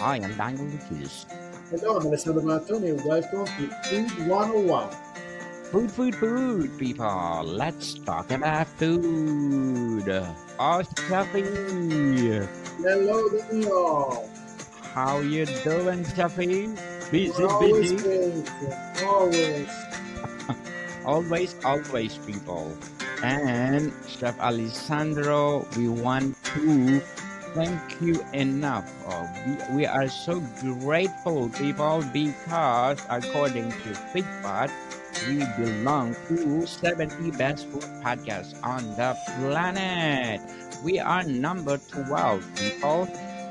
I am Daniel Lucas. Hello, I'm Alessandro Mattoni. Welcome to Food 101. Food, people. Let's talk about food. Oh, Shafi. Hello, Daniel. How you doing, Shafi? We're Busy, always busy. great. Always. Always, people. And Chef Alessandro, we want to thank you enough. We are so grateful, people, because according to FitPod, we belong to 70 best food podcasts on the planet. We are number 12, people.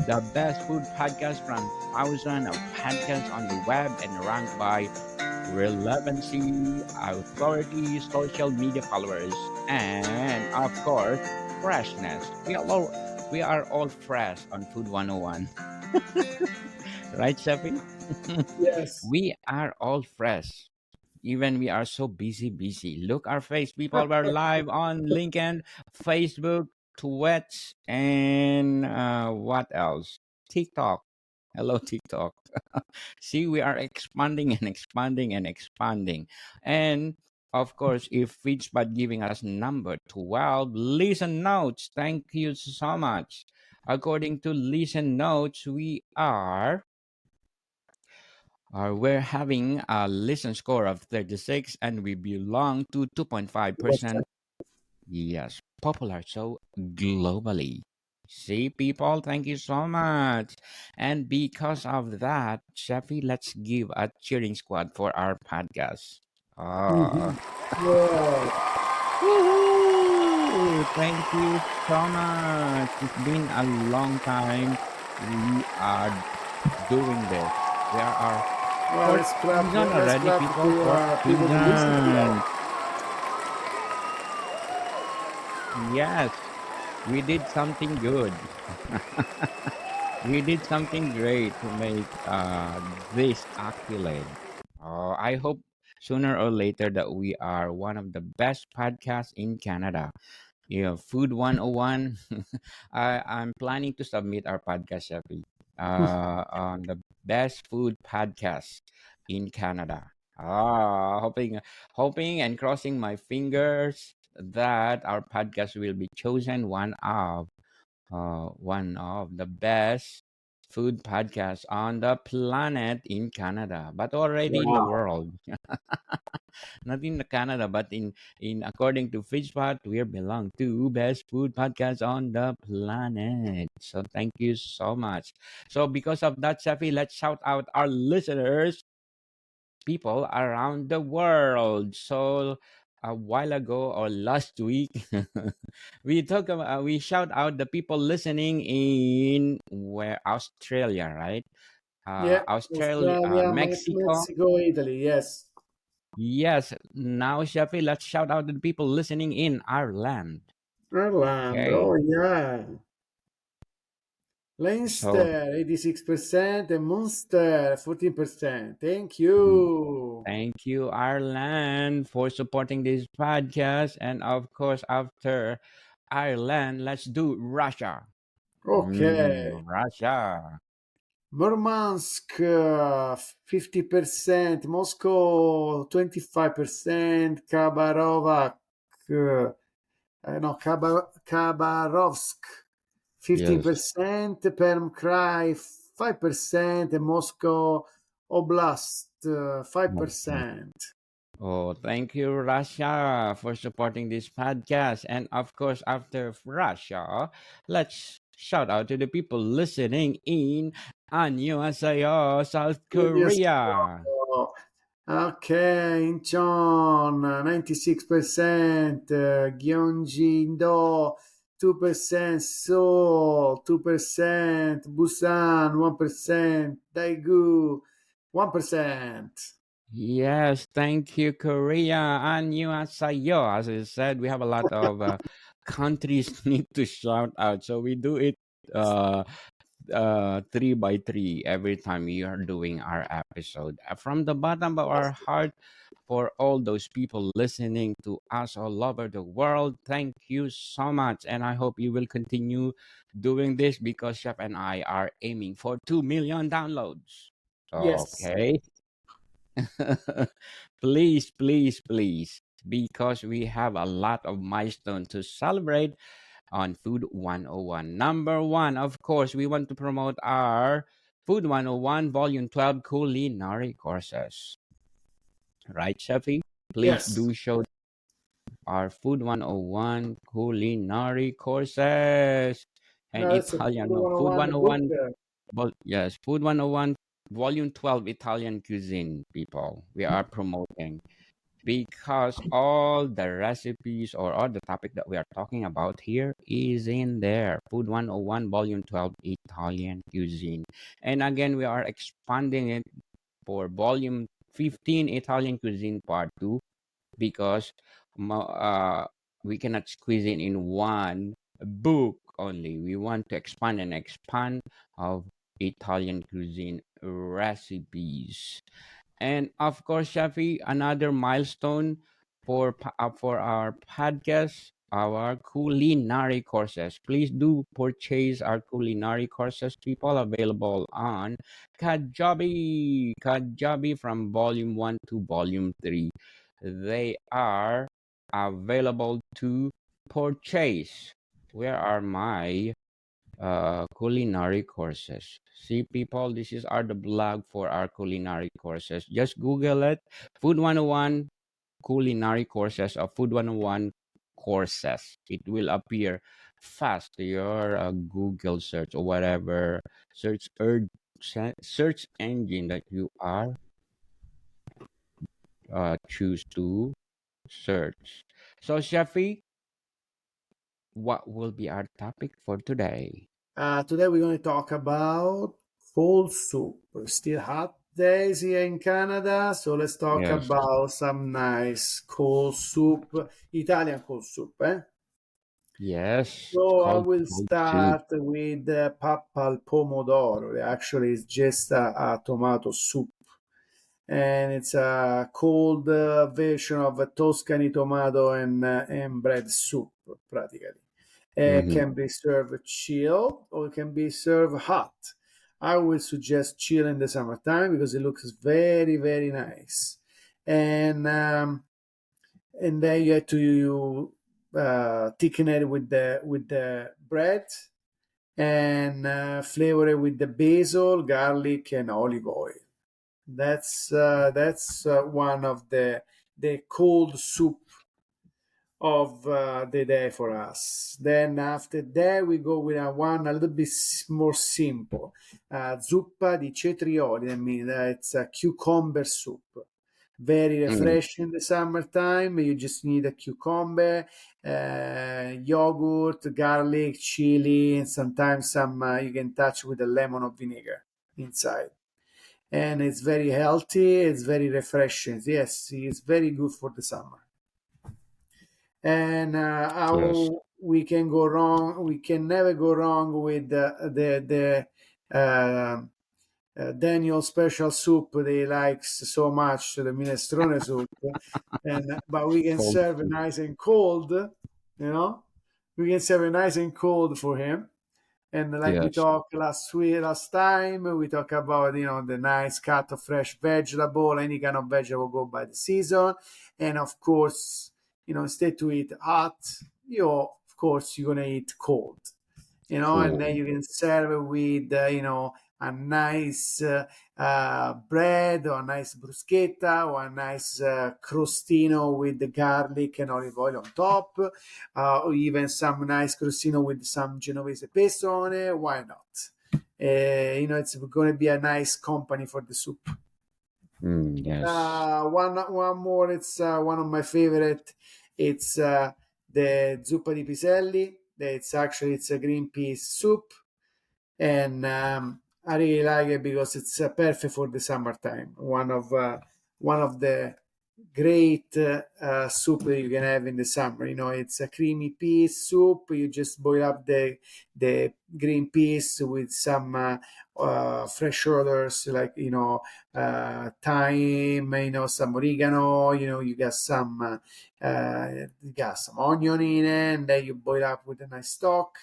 The best food podcast from thousands of podcasts on the web and ranked by relevancy, authority, social media followers, and of course, freshness. We are all fresh on Food 101. Right, Shafi? Yes. We are all fresh. Even we are so busy. Look our face, people. We're live on LinkedIn, Facebook, Twitch, and what else? TikTok. Hello, TikTok. See, we are expanding and expanding and expanding. And of course, if Feedspot giving us number 12, listen notes. Thank you so much. According to listen notes, we're having a listen score of 36 and we belong to 2.5%. Yes, popular so globally. See, people, thank you so much. And because of that, Shafi, let's give a cheering squad for our podcast. Ah, Mm-hmm. Yeah. woohoo! Thank you so much. It's been a long time. We are doing this. We are our Well, fourth season let's already, clap people. to Fourth people who listen to us. season. Yes, we did something good. We did something great to make this accolade. I hope sooner or later that we are one of the best podcasts in Canada. Food 101. I'm planning to submit our podcast, Shafi, on the best food podcast in Canada. Hoping and crossing my fingers that our podcast will be chosen one of the best food podcasts on the planet in Canada, but already in the Wow. world. Not in Canada, but in according to Fishpot, we belong to best food podcast on the planet. So thank you so much. So because of that, Shafi, let's shout out our listeners, people around the world. So a while ago or last week, we shout out the people listening in where Australia, right? Yeah. Australia, Australia, Mexico. Mexico, Italy. Yes. Yes. Now, Shafi, let's shout out to the people listening in Ireland. Ireland. Okay. Oh, yeah. So, Leinster, 86%, and Munster, 14%. Thank mm, you. thank you, Ireland, for supporting this podcast. And of course, after Ireland, let's do Russia. Okay. Russia. Murmansk, 50%, Moscow, 25%, Khabarovsk, Yes. 15%, Perm Krai, 5%, and Moscow Oblast, Mhm. 5%. Oh, thank you, Russia, for supporting this podcast. And of course, after Russia, let's shout out to the people listening in Annyeonghaseyo, South Yes. Korea. Okay, Incheon, 96%, Gyeonggi-do, 2%, Seoul, 2%, Busan, 1%, Daegu, 1%. Yes, thank you, Korea. Annyeonghaseyo. As I said, we have a lot of countries need to shout out. So we do it uh, three by three every time we are doing our episode. From the bottom of our heart, for all those people listening to us all over the world. Thank you so much. And I hope you will continue doing this because Chef and I are aiming for 2 million downloads. Yes. Okay. Please, please, please. Because we have a lot of milestones to celebrate on Food 101. Number one, of course, we want to promote our Food 101 Volume 12 culinary courses. Right, Chefi? Please Yes. do show our Food 101 culinary courses and No, that's a Food Italian. No, Food 101 book. 101. Well, yes, Food 101 Volume 12 Italian cuisine, people. We are promoting because all the recipes or all the topic that we are talking about here is in there. Food 101 Volume 12 Italian cuisine. And again, we are expanding it for Volume 15 Italian cuisine part 2 because we cannot squeeze it in one book only. We want to expand and expand of Italian cuisine recipes. And of course, Shafi, another milestone for our podcast, our culinary courses. Please do purchase our culinary courses, people, available on Kajabi. Kajabi from Volume 1 to Volume 3. They are available to purchase. Where are my culinary courses? See, people, this is our the blog for our culinary courses. Just Google it. Food 101 culinary courses or Food 101 courses. It will appear fast to your Google search or whatever search engine that you are choose to search. So, Shafi, what will be our topic for today? Today we're going to talk about cold soup. Still hot days here in Canada, so let's talk Yes. about some nice cold soup, Italian cold soup. Yes. So I Cold will cold soup. start with pappa al pomodoro. Actually, it's just a tomato soup, and it's a cold version of a Tuscany tomato and bread soup, practically. It Mm-hmm. can be served chilled or it can be served hot. I would suggest chill in the summertime because it looks very, very nice. And um, and then you have to thicken it with the bread and flavor it with the basil, garlic, and olive oil. That's one of the cold soup of the day for us. Then after that we go with a one a little bit more simple, zuppa di cetrioli. I mean, it's a cucumber soup. Very Mm, refreshing in the summertime. You just need a cucumber, yogurt, garlic, chili, and sometimes some you can touch with a lemon or vinegar inside. And it's very healthy. It's very refreshing. Yes, it's very good for the summer. And yes. how we can go wrong? We can never go wrong with Daniel special soup that he likes so much, the minestrone soup. And but we can Cold serve it soup. nice and cold. We can serve it nice and cold for him. And like we Yes. talked last time, we talk about the nice cut of fresh vegetable, any kind of vegetable go by the season, and of course, instead to eat hot, of course you're gonna eat cold, and then Cool. you can serve it with a nice bread or a nice bruschetta or a nice crostino with the garlic and olive oil on top, or even some nice crostino with some Genovese pesto on it. Why not? It's going to be a nice company for the soup. Mm, yes. One more. It's one of my favorite. It's the zuppa di piselli. It's a green peas soup, and I really like it because it's perfect for the summertime. One of the great soup that you can have in the summer. You know, it's a creamy peas soup. You just boil up the green peas with some fresh herbs like thyme, some oregano. You got some onion in it, and then you boil up with a nice stock,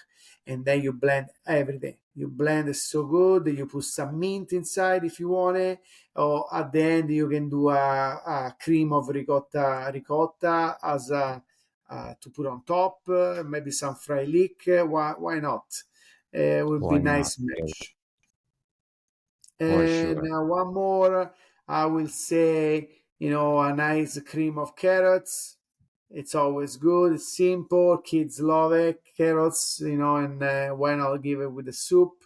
and then you blend everything. You blend it so good. You put some mint inside if you want it, or at the end you can do a cream of ricotta as a to put on top, maybe some fried leek. Why not? It would be Why not? nice Yeah, match. for And sure. one more, I will say, a nice cream of carrots. It's always good. It's simple. Kids love it. Carrots, and why not give it with the soup?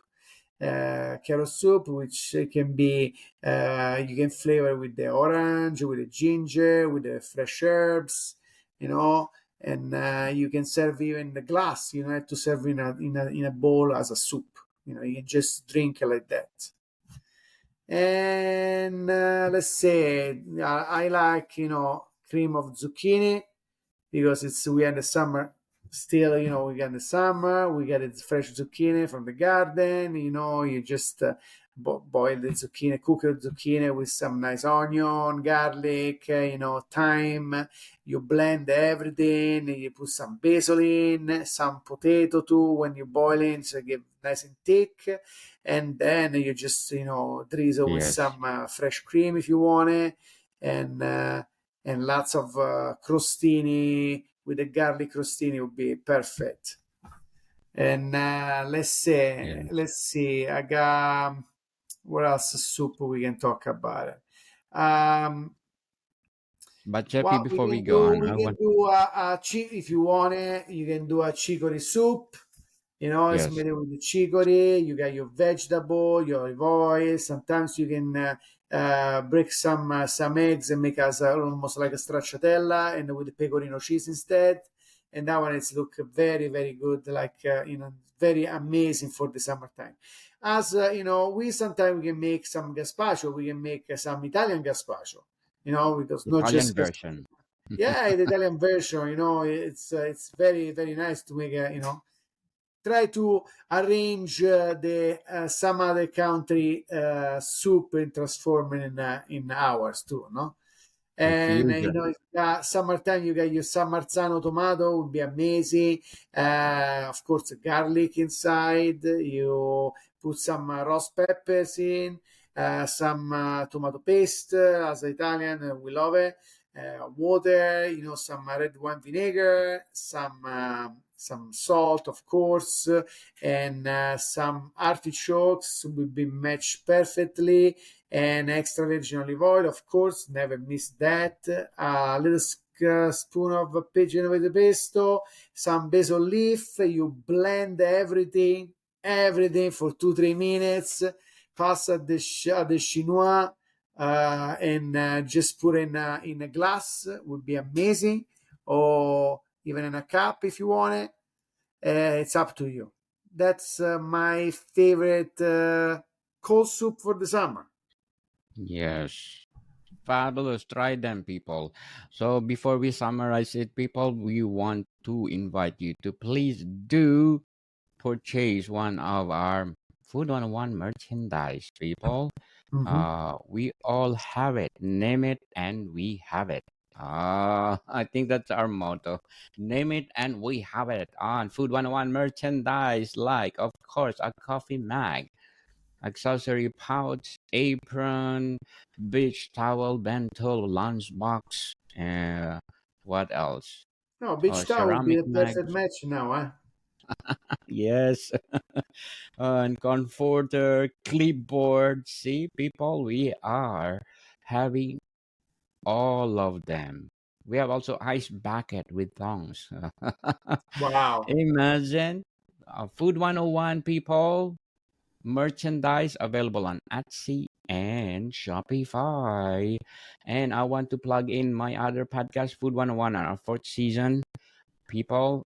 Carrot soup, which can be you can flavor with the orange, with the ginger, with the fresh herbs, you know, and you can serve even the glass. You don't have to serve in a bowl as a soup. You can just drink it like that. And let's say I like cream of zucchini because it's we are in the summer still. We got the summer, we get it fresh zucchini from the garden. You just boil the zucchini, cook the zucchini with some nice onion, garlic, thyme. You blend everything, you put some basil in, some potato too when you boil it, so get nice and thick. And then you just drizzle with Yes, some fresh cream if you want it. And lots of crostini with the garlic crostini would be perfect. And yes. let's see. I got what else soup we can talk about it. Um, But Jeffy, what before we go on, we I can want do if you want it, you can do a chicory soup. It's yes, made with the chicory. You got your vegetable, your olive oil. Sometimes you can break some eggs and make us almost like a stracciatella, and with the pecorino cheese instead. And that one is look very very good, like very amazing for the summertime. As we sometimes we can make some gazpacho. We can make some Italian gazpacho. Because not Italian just version. yeah, the Italian version. It's very very nice to make a try to arrange the some other country soup and transform it in ours too, no? A And fusion. summertime you got your San Marzano tomato would be amazing. Of course, garlic inside. You put some roast peppers in, some tomato paste. As Italian, we love it. Water, some red wine vinegar, some salt, of course, and some artichokes will be matched perfectly, and extra virgin olive oil, of course, never miss that. A little spoon of pigeon with the pesto, some basil leaf. You blend everything for 2 3 minutes. Pass at the chinois, and just put in a glass. Would be amazing, or even in a cup if you want it. It's up to you. That's my favorite cold soup for the summer. Yes. Fabulous. Try them, people. So before we summarize it, people, we want to invite you to please do purchase one of our Food 101 merchandise, people. Mhm. We all have it. Name it and we have it. I think that's our motto. Name it and we have it on Food 101 merchandise, like, of course, a coffee mug, accessory pouch, apron, beach towel, bento, lunchbox, what else? No, beach towel would be Ceramic the perfect mugs. match now, eh? Yes. And comforter, clipboard. See, people, we are having all of them. We have also ice bucket with tongs. Wow. Imagine Food 101, people. Merchandise available on Etsy and Shopify. And I want to plug in my other podcast, Food 101, on our fourth season. People,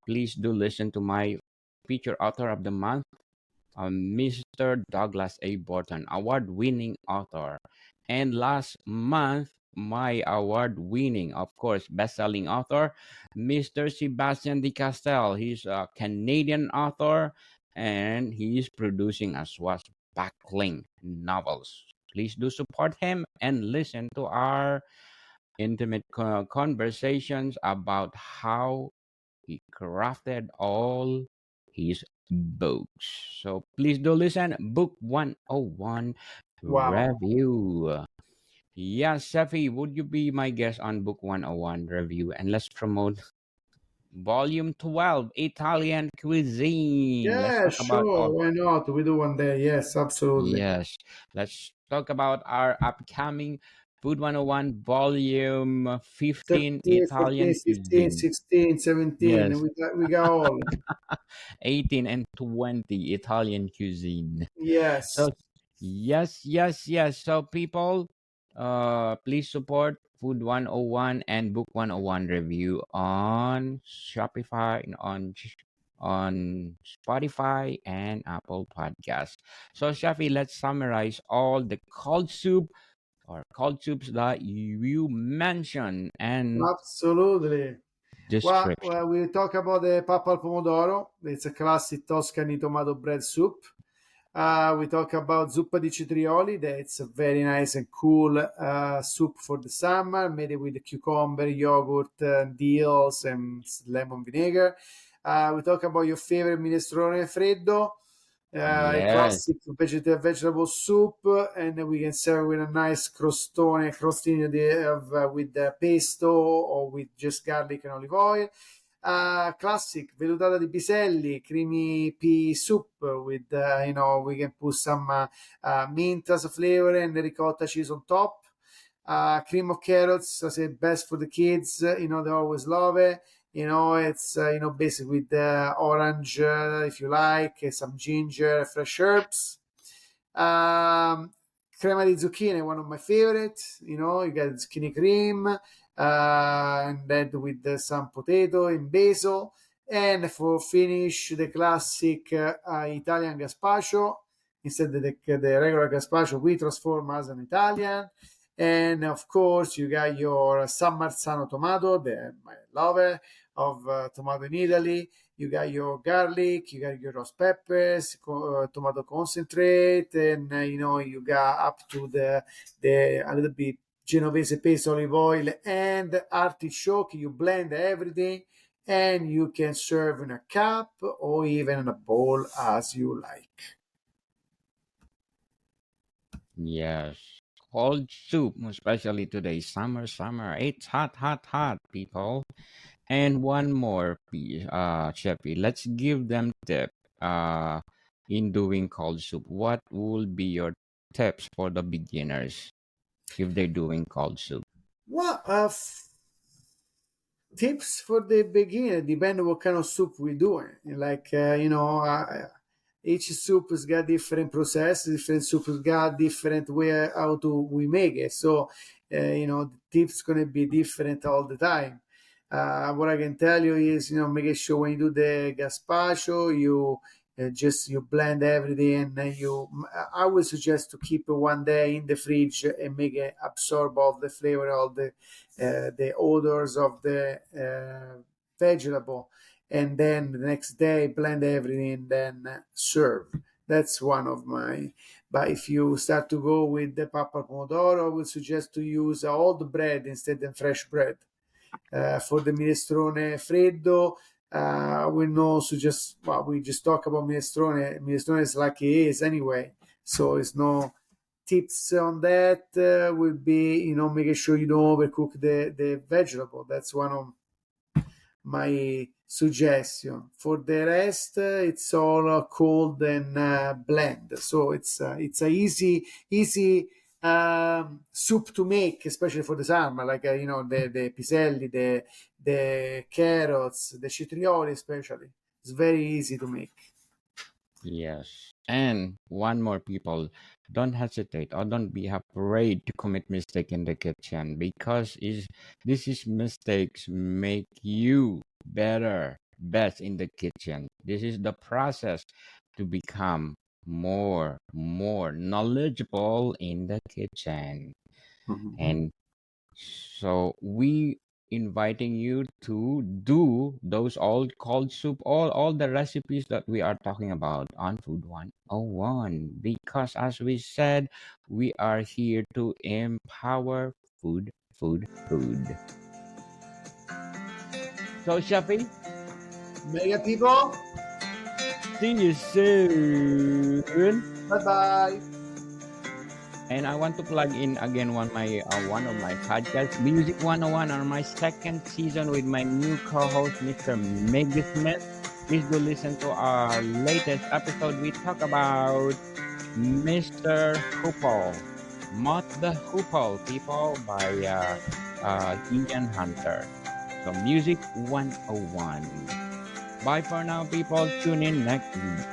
please do listen to my feature author of the month, Mr. Douglas A. Borton, award winning author. And last month, my award-winning, of course, best-selling author, Mr. Sebastian de Castel. He's a Canadian author, and he is producing as well backlink novels. Please do support him and listen to our intimate conversations about how he crafted all his books. So please do listen. Book 101 Wow. review. Yes, Sefi, would you be my guest on Book 101 review? And let's promote Volume 12, Italian Cuisine. Let's Yeah, talk about sure. all. Why not? We do one day. Yes, absolutely. Yes, let's talk about our upcoming Food 101 Volume 15, 13, 14, Italian 15, Cuisine. 16, 17. Yes, We got all. 18 and 20, Italian Cuisine. Yes. So yes, yes, yes. So people, please support Food 101 and Book 101 review on Shopify and on Spotify and Apple Podcasts. So Shafi, let's summarize all the cold soup or cold soups that you mentioned and Absolutely. description. Well, we talk about the papal pomodoro. It's a classic Tuscany tomato bread soup. We talk about zuppa di citrioli. That's a very nice and cool soup for the summer, made with cucumber, yogurt, deals, and lemon vinegar. We talk about your favorite minestrone freddo, a Yes, classic vegetable soup, and we can serve with a nice crostino with pesto or with just garlic and olive oil. Classic vellutata di piselli, creamy pea soup with we can put some mint as a flavor and ricotta cheese on top. Cream of carrots, I say best for the kids. They always love it. It's basic with orange if you like, some ginger, fresh herbs. Um, Crema di zucchine, one of my favorites. You get zucchini cream, and then with some potato and basil. And for finish, the classic Italian gazpacho. Instead of the regular gazpacho, we transform as an Italian. And of course, you got your San Marzano tomato, I love it, of tomato in Italy. You got your garlic, you got your roast peppers, tomato concentrate, and you got up to the a little bit Genovese paste, olive oil, and artichoke. You blend everything, and you can serve in a cup or even in a bowl as you like. yes. Cold soup, especially today, summer, summer. It's hot, hot, hot, people. And one more piece, Chefy. Let's give them tip. Uh, in doing cold soup, what will be your tips for the beginners if they're doing cold soup? Well, tips for the beginner depend on what kind of soup we're doing. Like each soup has got different process, different soup has got different way how to we make it. So the tips gonna be different all the time. What I can tell you is making sure when you do the gazpacho, you blend everything, and then I would suggest to keep it one day in the fridge and make it absorb all the flavor, all the odors of the vegetable, and then the next day blend everything and then serve. That's one of my. But if you start to go with the papa pomodoro, I would suggest to use old bread instead of fresh bread. For the minestrone freddo, we know suggest well, we just talk about minestrone. Minestrone is like it is anyway, so it's no tips on that. Will be making sure you don't overcook the vegetable. That's one of my suggestion. For the rest, it's all cold and blend. So it's a easy soup to make, especially for the summer. Like the piselli, the carrots, the citrioli, especially. It's very easy to make. Yes. And one more, people, don't hesitate or don't be afraid to commit mistake in the kitchen, because this is mistakes make you better, best in the kitchen. This is the process to become more knowledgeable in the kitchen. Mhm. And So we inviting you to do those old cold soup, all the recipes that we are talking about on Food 101. Because as we said, we are here to empower food, food, food. So Shafi, Mega people, see you soon. bye bye. And I want to plug in again one of my podcasts, Music 101, on my second season with my new co-host, Mr. Meg Smith. Please do listen to our latest episode. We talk about Mr. Hoople, Moth the Hoople, people, by Ian Hunter. So Music 101. Bye for now, people. Tune in next week.